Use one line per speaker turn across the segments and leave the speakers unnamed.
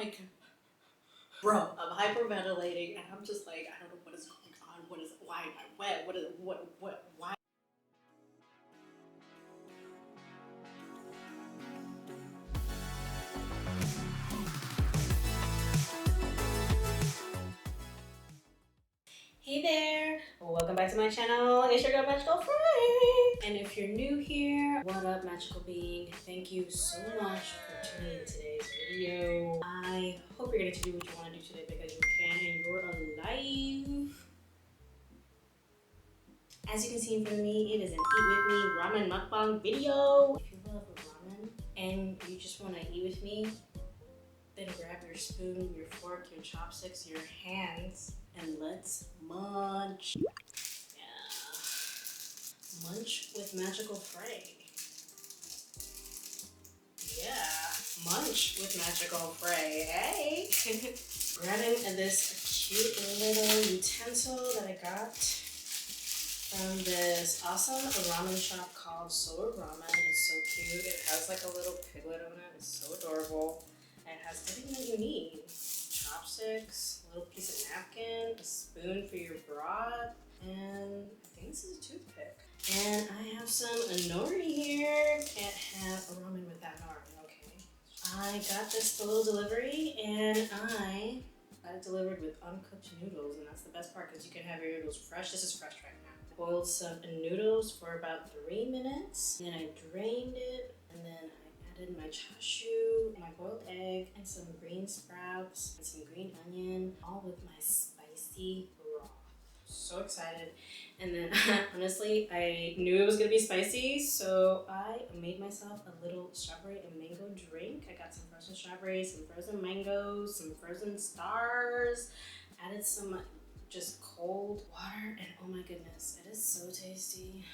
like, bro, I'm hyperventilating, and I'm just like, I don't know what is going on. Why am I wet? Why? Hey there! Welcome back to my channel. It's your girl Magical Friday. And if you're new here, what up, Magical Being? Thank you so much for tuning in today's video. I hope you're gonna do what you want to do today because you can and you're alive. As you can see in front of me, it is an Eat With Me Ramen Mukbang video. If you love ramen and you just want to eat with me, then grab your spoon, your fork, your chopsticks, your hands, and let's munch. Yeah. Munch with Magical Frey. Yeah, munch with Magical Frey. Hey! Grabbing this cute little utensil that I got from this awesome ramen shop called Solar Ramen. It's so cute. It has like a little piglet on it. It's so adorable. It has everything that you need. Chopsticks, a little piece of napkin, a spoon for your broth, and I think this is a toothpick. And I have some nori here. Can't have a ramen without nori, okay? I got this little delivery and I got it delivered with uncooked noodles, and that's the best part because you can have your noodles fresh. This is fresh right now. Boiled some noodles for about 3 minutes, and then I drained it, and then I added my chashu, my boiled egg, and some green sprouts, and some green onion, all with my spicy broth. So excited. And then honestly, I knew it was gonna be spicy, so I made myself a little strawberry and mango drink. I got some frozen strawberries, some frozen mangoes, some frozen stars, added some just cold water, and oh my goodness, it is so tasty.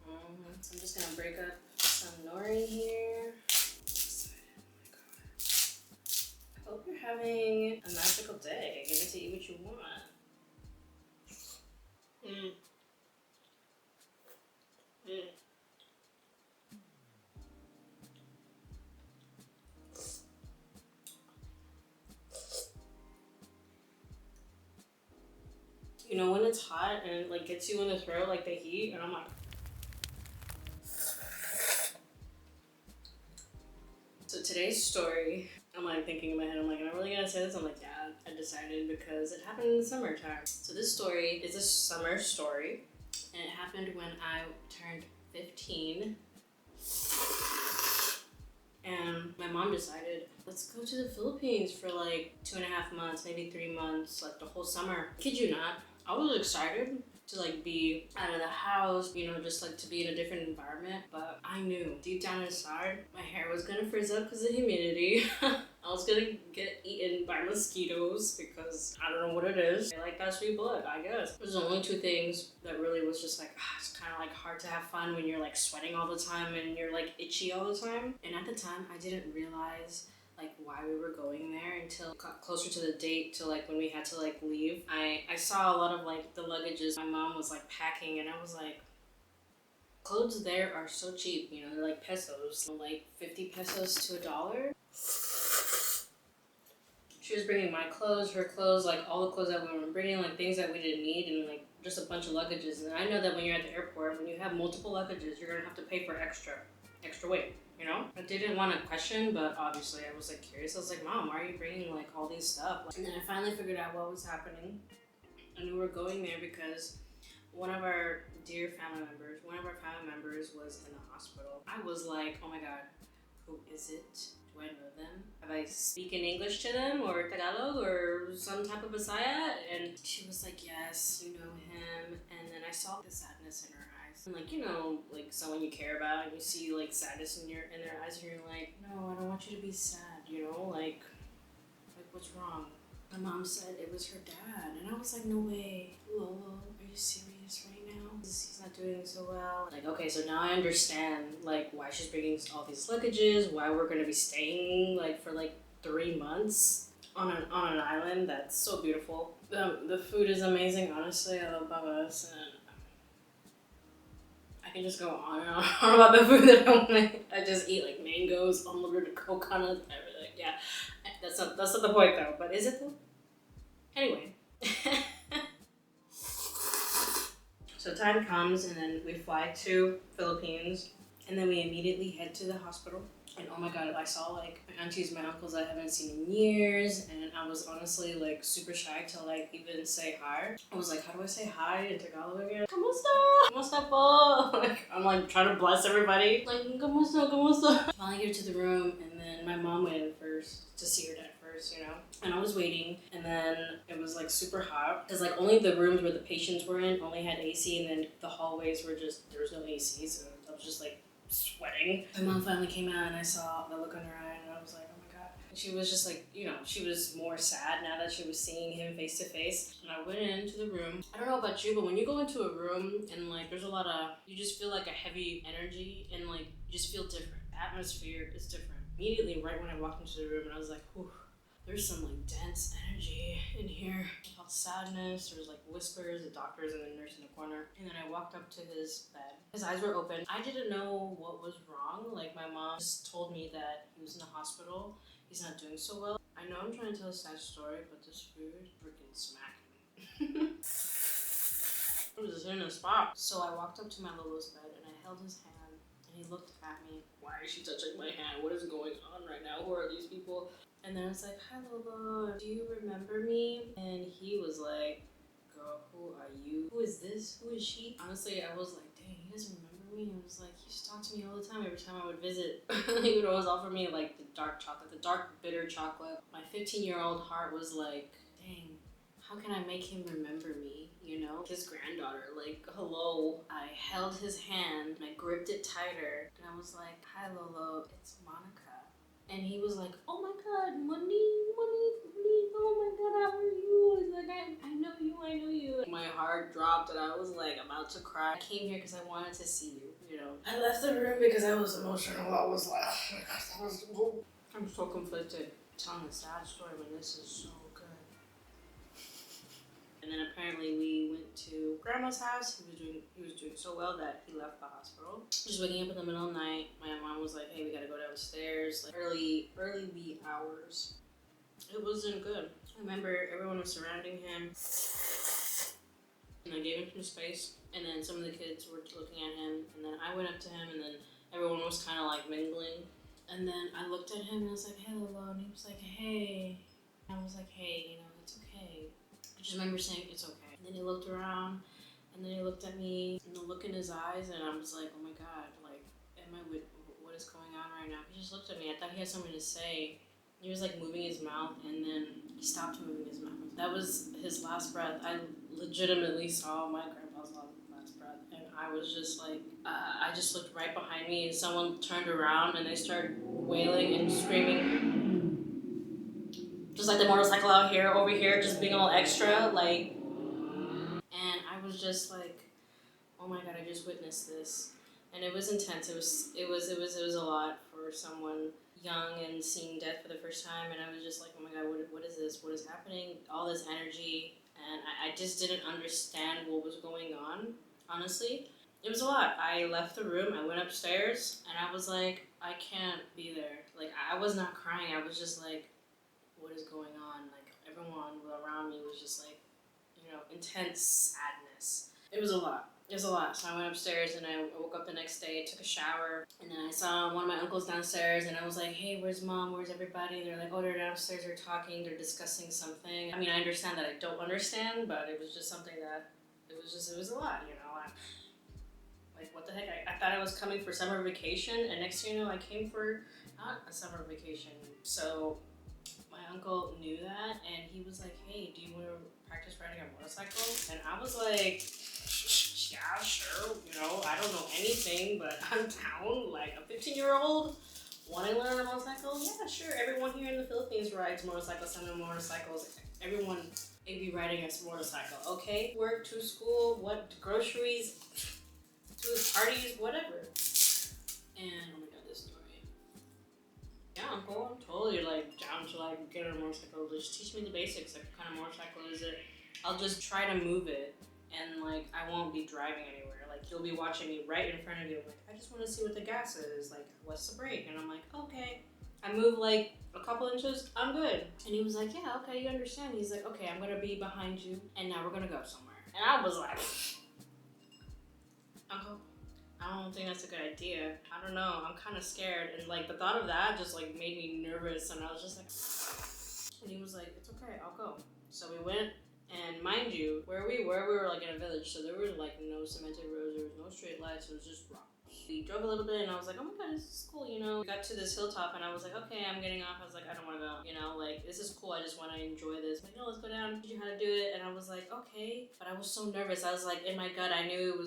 So I'm just gonna break up some nori here. Excited, oh my god. I hope you're having a magical day, getting to eat what you want. You know when it's hot and it like gets you in the throat, like the heat, and I'm like. So today's story, I'm like thinking in my head, I'm like, am I really gonna say this? I'm like, yeah, I decided because it happened in the summertime. So this story is a summer story, and it happened when I turned 15. And my mom decided, let's go to the Philippines for like 2.5 months, maybe 3 months, like the whole summer. Kid you not, I was excited to like be out of the house, you know, just like to be in a different environment. But I knew deep down inside, my hair was gonna frizz up because of humidity. I was gonna get eaten by mosquitoes because I don't know what it is. I like that sweet blood, I guess. There's only 2 things that really was just like, it's kind of like hard to have fun when you're like sweating all the time and you're like itchy all the time. And at the time, I didn't realize like why we were going there until got closer to the date, to like when we had to like leave. I saw a lot of like the luggages my mom was like packing, and I was like, clothes there are so cheap, you know, they're like pesos, like 50 pesos to $1. She was bringing my clothes, her clothes, like all the clothes that we were bringing, like things that we didn't need, and like just a bunch of luggages. And I know that when you're at the airport, when you have multiple luggages, you're gonna have to pay for extra weight, you know? I didn't want to question, but obviously I was like curious. I was like, Mom, why are you bringing like all these stuff? And then I finally figured out what was happening. And we were going there because one of our dear family members was in the hospital. I was like, oh my god, who is it? Do I know them? Have I speaking English to them or Tagalog or some type of Bisaya? And she was like, yes, you know him. And then I saw the sadness in her eyes. And like, you know, like someone you care about and you see like sadness in their eyes, and you're like, no, I don't want you to be sad, you know, like what's wrong? My mom said it was her dad, and I was like, no way. Lolo, are you serious right now? He's not doing so well. Like, okay, so now I understand like why she's bringing all these luggages, why we're gonna be staying like for like 3 months on an island that's so beautiful. The food is amazing, honestly. I love babas, and I I can just go on and on about the food that I want. I just eat like mangoes, unlimited coconut, everything. Yeah, that's not the point though. But is it though? Anyway. So time comes and then we fly to Philippines and then we immediately head to the hospital. And oh my god, I saw like my aunties, my uncles I haven't seen in years, and I was honestly like super shy to like even say hi. I was like, how do I say hi in Tagalog again? Kamusta? Kamusta po? Like, I'm like trying to bless everybody. Like, kamusta, kamusta. Finally get to the room, and then my mom went in first to see her dad first, you know? And I was waiting, and then it was like super hot. Because like only the rooms where the patients were in only had AC, and then the hallways were just, there was no AC, so I was just like sweating. My mom finally came out and I saw the look on her eye and I was like, oh my god. And she was just like, you know, she was more sad now that she was seeing him face to face. And I went into the room. I don't know about you, but when you go into a room and like there's a lot of, you just feel like a heavy energy and like you just feel different. The atmosphere is different. Immediately right when I walked into the room and I was like, whew. There's some like dense energy in here. I felt sadness. There was like whispers, the doctors and the nurse in the corner. And then I walked up to his bed. His eyes were open. I didn't know what was wrong. Like my mom just told me that he was in the hospital. He's not doing so well. I know I'm trying to tell a sad story, but this food freaking smacked me. It was in a spot. So I walked up to my Lolo's bed and I held his hand and he looked at me. Why is she touching my hand? What is going on right now? Who are these people? And then I was like, hi Lolo, do you remember me? And he was like, girl, who are you? Who is this? Who is she? Honestly, I was like, dang, he doesn't remember me. I was like, he used to talk to me all the time every time I would visit. He would always offer me like the dark chocolate, the dark bitter chocolate. My 15-year-old heart was like, dang, how can I make him remember me? You know, his granddaughter, like, hello. I held his hand and I gripped it tighter and I was like, hi Lolo, it's Monica. And he was like, oh my god, money, oh my god, how are you? He's like, I know you. My heart dropped and I was like about to cry. I came here because I wanted to see you, you know. I left the room because I was emotional. I was like, oh my gosh, that was so... I'm so conflicted telling a sad story when this is so good. And then apparently we went to grandma's house. He was doing so well that he left the hospital. Just waking up in the middle of the night. My mom was like, hey, we gotta go downstairs. Like early wee hours. It wasn't good. I remember everyone was surrounding him. And I gave him some space. And then some of the kids were looking at him. And then I went up to him and then everyone was kind of like mingling. And then I looked at him and I was like, hey, Lolo. And he was like, hey. And I was like, hey, you know, it's okay. I just remember saying, it's okay. And then he looked around, and then he looked at me, and the look in his eyes, and I was like, oh my god, like, what is going on right now? He just looked at me. I thought he had something to say. He was like moving his mouth, and then he stopped moving his mouth. That was his last breath. I legitimately saw my grandpa's last breath, and I was just like, I just looked right behind me, and someone turned around, and they started wailing and screaming. Just like the motorcycle out here, over here, just being all extra, like, and I was just like, oh my god, I just witnessed this, and it was intense. It was a lot for someone young and seeing death for the first time, and I was just like, oh my god, what is this? What is happening? All this energy, and I just didn't understand what was going on. Honestly, it was a lot. I left the room. I went upstairs, and I was like, I can't be there. Like, I was not crying. I was just like, what is going on? Like, everyone around me was just like, you know, intense sadness. It was a lot. So I went upstairs and I woke up the next day, took a shower, and then I saw one of my uncles downstairs and I was like, hey, where's mom? Where's everybody? They're like, oh, they're downstairs, they're talking, they're discussing something. I mean, I understand that I don't understand, but it was just something that, it was a lot, you know. Like, what the heck? I thought I was coming for summer vacation, and next thing you know, I came for not a summer vacation. So my uncle knew that, and he was like, hey, do you want to practice riding a motorcycle? And I was like, yeah, sure, you know, I don't know anything, but I'm down. Like, a 15-year-old wanting to learn a motorcycle? Yeah, sure. Everyone here in the Philippines rides motorcycles, semi-motorcycles. Everyone may be riding a motorcycle, okay? Work, to school, what, groceries, to parties, whatever. And, oh my god, this story. Yeah, uncle, I'm totally, like, down to, like, get on a motorcycle. Just teach me the basics. Like, what kind of motorcycle is it? I'll just try to move it and like I won't be driving anywhere. Like he'll be watching me right in front of you. I'm like, I just want to see what the gas is. Like, what's the brake? And I'm like, okay. I move like a couple inches, I'm good. And he was like, yeah, okay, you understand. He's like, okay, I'm gonna be behind you, and now we're gonna go somewhere. And I was like, Uncle, I don't think that's a good idea. I don't know, I'm kind of scared. And like the thought of that just like made me nervous, and I was just like, and he was like, it's okay, I'll go. So we went, and mind you, where we were like in a village, so there were like no cemented roads, there was no straight lights, it was just rock. We drove a little bit, and I was like, oh my god, this is cool, you know. We got to this hilltop, and I was like, okay, I'm getting off. I was like, I don't want to go, you know, like this is cool, I just want to enjoy this. Like, no, let's go down, teach you how to do it. And I was like, okay, but I was so nervous. I was like, in my gut, I knew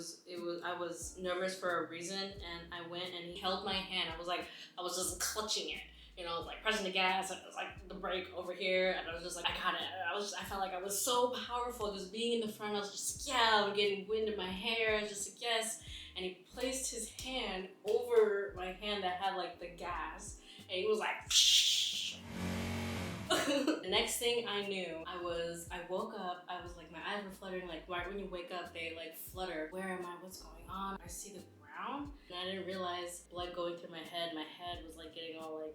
I was nervous for a reason. And I went, and he held my hand. I was just clutching it, you know, like pressing the gas, and it was like the brake over here, and I was just like, I got it. I felt like I was so powerful just being in the front. I was just like, yeah, I'm getting wind in my hair. I was just like, yes. And he placed his hand over my hand that had like the gas, and he was like, shh. The next thing I knew, I woke up, I was like, my eyes were fluttering, like right when you wake up, they like flutter. Where am I? What's going on? I see the ground, and I didn't realize blood going through my head. My head was like getting all like,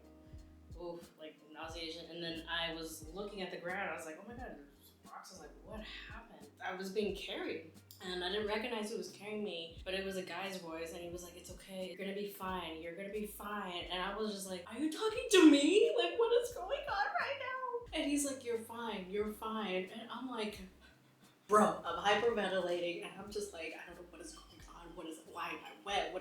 oof, like nauseation. And then I was looking at the ground, I was like, oh my god, there's rocks. I was like, what happened? I was being carried. And I didn't recognize who was carrying me, but it was a guy's voice, and he was like, it's okay, you're gonna be fine, you're gonna be fine. And I was just like, are you talking to me? Like, what is going on right now? And he's like, you're fine, you're fine. And I'm like, bro, I'm hyperventilating, and I'm just like, I don't know what is going on, why am I wet,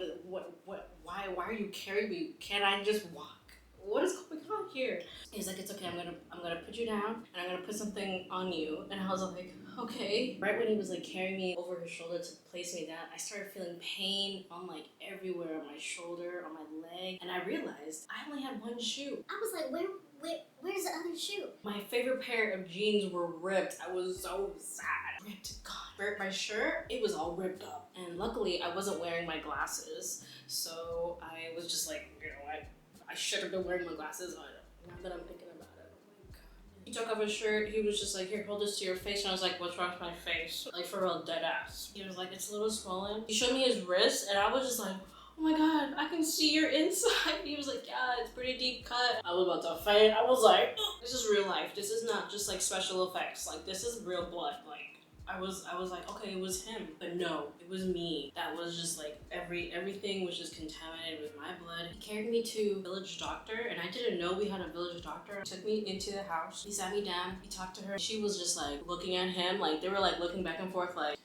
why are you carrying me? Can't I just walk? What is going on here? He's like, it's okay, I'm gonna put you down, and I'm gonna put something on you. And I was like, okay. Right when he was like carrying me over his shoulder to place me down, I started feeling pain on like everywhere, on my shoulder, on my leg, and I realized I only had one shoe.
I was like, where's the other shoe?
My favorite pair of jeans were ripped. I was so sad. Ripped, gone. My shirt, it was all ripped up. And luckily, I wasn't wearing my glasses, so I was just like, you know what? I should have been wearing my glasses. Now that I'm thinking about it, oh my god. He took off his shirt. He was just like, here, hold this to your face. And I was like, what's wrong with my face? Like, for real, dead ass. He was like, it's a little swollen. He showed me his wrist, and I was just like, oh my god, I can see your inside. He was like, yeah, it's pretty deep cut. I was about to faint. I was like, this is real life. This is not just like special effects. Like, this is real blood. Like, I was like, okay, it was him. But no, it was me. That was just like, everything was just contaminated with my blood. He carried me to village doctor, and I didn't know we had a village doctor. He took me into the house. He sat me down. He talked to her. She was just like looking at him. Like, they were like looking back and forth like,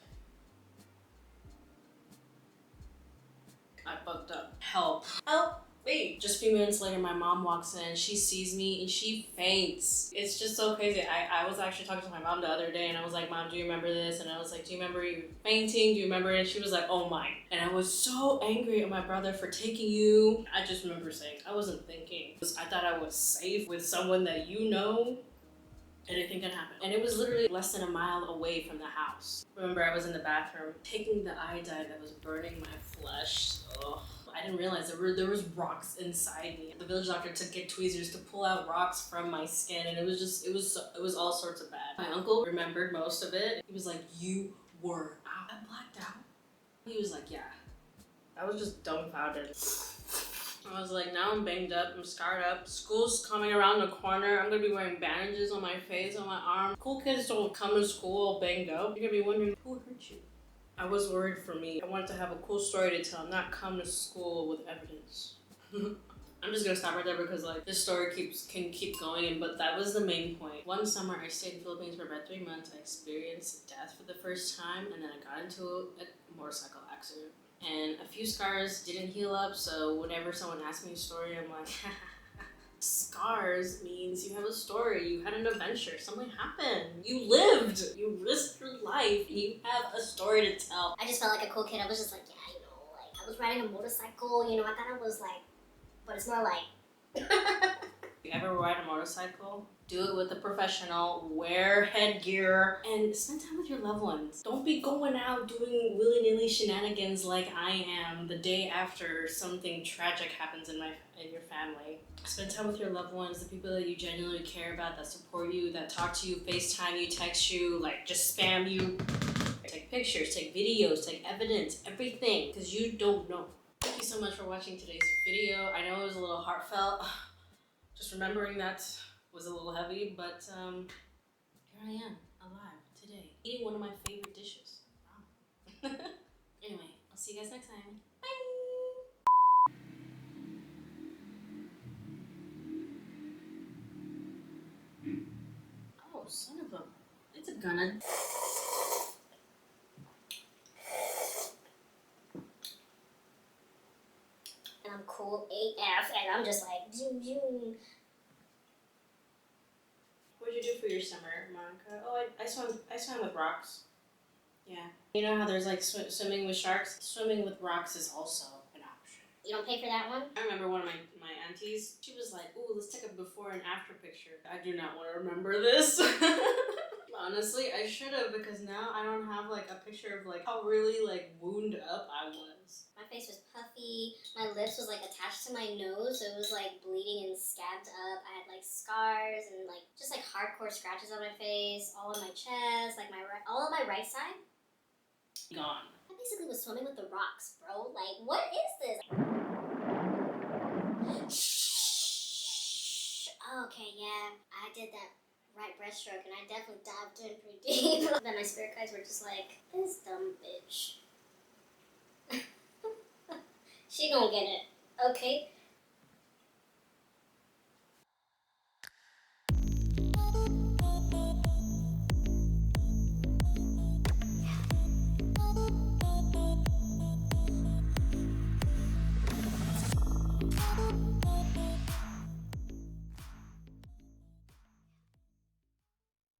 I fucked up. Help. Help. Wait. Just a few minutes later, my mom walks in. She sees me and she faints. It's just so crazy. I was actually talking to my mom the other day, and I was like, Mom, do you remember this? And I was like, do you remember you fainting? Do you remember it? And she was like, oh my. And I was so angry at my brother for taking you. I just remember saying, I wasn't thinking. I thought I was safe with someone that you know. Anything can happen. And it was literally less than a mile away from the house. Remember, I was in the bathroom taking the iodine that was burning my flesh. Ugh. I didn't realize there was rocks inside me. The village doctor took get tweezers to pull out rocks from my skin, and it was all sorts of bad. My uncle remembered most of it. He was like, you were out. I blacked out. He was like, yeah. I was just dumbfounded. I was like, now I'm banged up, I'm scarred up. School's coming around the corner. I'm gonna be wearing bandages on my face, on my arm. Cool kids don't come to school all banged up. You're gonna be wondering, who hurt you? I was worried for me. I wanted to have a cool story to tell, not come to school with evidence. I'm just gonna stop right there because like this story can keep going, but that was the main point. One summer I stayed in the Philippines for about 3 months. I experienced death for the first time, and then I got into a motorcycle accident. And a few scars didn't heal up, so whenever someone asks me a story, I'm like, scars means you have a story, you had an adventure, something happened, you lived, you risked your life, you have a story to tell.
I just felt like a cool kid. I was just like, yeah, you know, like I was riding a motorcycle, you know, I thought I was like, but it's more like.
If you ever ride a motorcycle, do it with a professional, wear headgear, and spend time with your loved ones. Don't be going out doing willy-nilly shenanigans like I am the day after something tragic happens in your family. Spend time with your loved ones, the people that you genuinely care about, that support you, that talk to you, FaceTime you, text you, like just spam you. take pictures, take videos, take evidence, everything, because you don't know. Thank you so much for watching today's video. I know it was a little heartfelt. Just remembering that was a little heavy, but here I am, alive, today, eating one of my favorite dishes. Wow. Anyway, I'll see you guys next time. Bye! Oh, son of a... It's a gunna.
And I'm cool AF, and I'm just like, zoom, zoom.
What did you do for your summer, Monica? Oh, I swam with rocks. Yeah. You know how there's like swimming with sharks? Swimming with rocks is also an option.
You don't pay for that one?
I remember one of my aunties, she was like, ooh, let's take a before and after picture. I do not want to remember this. Honestly, I should have, because now I don't have like a picture of like how really like wound up I was.
My face was puffy, my lips was like attached to my nose, so it was like bleeding and scabbed up. I had like scars and like just like hardcore scratches on my face, all on my chest, like all on my right side.
Gone.
I basically was swimming with the rocks, bro. Like, what is this? Shh. Okay, yeah, I did that right breaststroke, and I definitely dived in pretty deep. Then my spirit guides were just like, this dumb bitch. She gonna get it, okay?